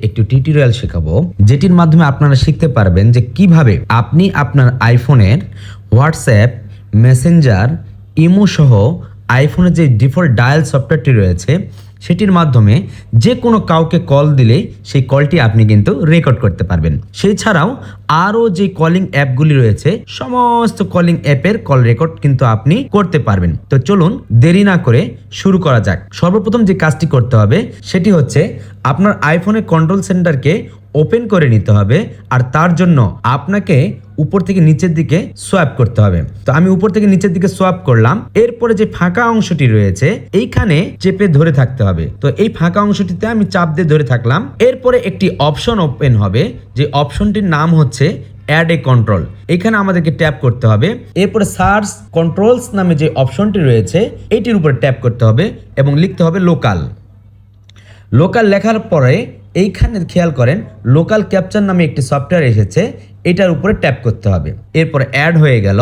একটু টিউটোরিয়াল শেখাবো, যেটির মাধ্যমে আপনারা শিখতে পারবেন যে কিভাবে আপনি আপনার আইফোনের হোয়াটসঅ্যাপ, মেসেঞ্জার, ইমো সহ আইফোনের যে ডিফল্ট ডায়াল সফটওয়্যারটি রয়েছে সেটির মাধ্যমে যে কোনো কাউকে কল দিলে সেই কলটি আপনি কিন্তু রেকর্ড করতে পারবেন। সেই ছাড়াও আরও যে কলিং অ্যাপগুলি রয়েছে সমস্ত কলিং অ্যাপের কল রেকর্ড কিন্তু আপনি করতে পারবেন। তো চলুন দেরি না করে শুরু করা যাক। সর্বপ্রথম যে কাজটি করতে হবে সেটি হচ্ছে আপনার আইফোনের কন্ট্রোল সেন্টারকে ওপেন করে নিতে হবে, আর তার জন্য আপনাকে উপর থেকে নিচের দিকে সোয়াইপ করতে হবে। তো আমি উপর থেকে নিচের দিকে সোয়াইপ করলাম, এরপরে যে ফাঁকা অংশটি রয়েছে এইখানে চেপে ধরে থাকতে হবে। তো এই ফাঁকা অংশটিতে আমি চাপ দিয়ে ধরে থাকলাম, এরপরে একটি অপশন ওপেন হবে, যে অপশনটির নাম হচ্ছে অ্যাড এ কন্ট্রোল। এখানে আমাদেরকে ট্যাপ করতে হবে, এরপরে সার্চ কন্ট্রোলস নামে যে অপশনটি রয়েছে এইটির উপরে ট্যাপ করতে হবে এবং লিখতে হবে লোকাল। লোকাল লেখার পরে এইখানে খেয়াল করেন লোকাল ক্যাপচার নামে একটি সফটওয়্যার এসেছে, এটার উপরে ট্যাপ করতে হবে। এরপরে অ্যাড হয়ে গেল।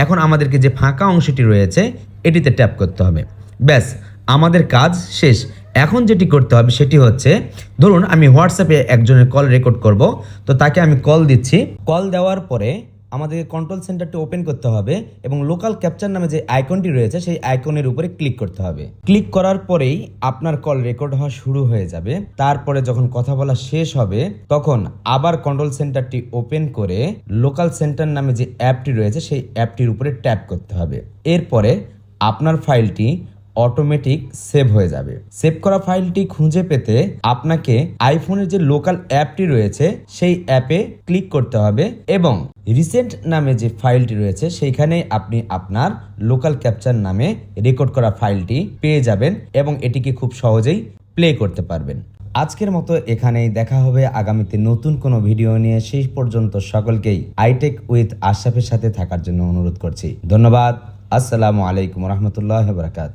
এখন আমাদেরকে যে ফাঁকা অংশটি রয়েছে এটিতে ট্যাপ করতে হবে। ব্যাস, আমাদের কাজ শেষ। এখন যেটি করতে হবে সেটি হচ্ছে, ধরুন আমি হোয়াটসঅ্যাপে একজনের কল রেকর্ড করব, তো তাকে আমি কল দিচ্ছি। কল দেওয়ার পরে আমাদের কন্ট্রোল সেন্টারটি ওপেন করতে হবে এবং লোকাল ক্যাপচার নামে যে আইকনটি রয়েছে সেই আইকনের উপরে ক্লিক করতে হবে। ক্লিক করার পরেই আপনার কল রেকর্ড হওয়া শুরু হয়ে যাবে। তারপরে যখন কথা বলা শেষ হবে তখন আবার কন্ট্রোল সেন্টারটি ওপেন করে লোকাল সেন্টার নামে যে অ্যাপটি রয়েছে সেই অ্যাপটির উপরে ট্যাপ করতে হবে। এরপরে আপনার ফাইলটি অটোমেটিক সেভ হয়ে যাবে। সেভ করা ফাইলটি খুঁজে পেতে আপনাকে আইফোনের যে লোকাল অ্যাপটি রয়েছে সেই অ্যাপে ক্লিক করতে হবে এবং রিসেন্ট নামে যে ফাইলটি রয়েছে সেইখানে আপনি আপনার লোকাল ক্যাপচার নামে রেকর্ড করা ফাইলটি পেয়ে যাবেন এবং এটিকে খুব সহজেই প্লে করতে পারবেন। আজকের মতো এখানেই, দেখা হবে আগামীতে নতুন কোনো ভিডিও নিয়ে। সেই পর্যন্ত সকলকেই আইটেক উইথ আশরাফের সাথে থাকার জন্য অনুরোধ করছি। ধন্যবাদ। আসসালামু আলাইকুম রহমতুল্লাহ বারাকাতুহু।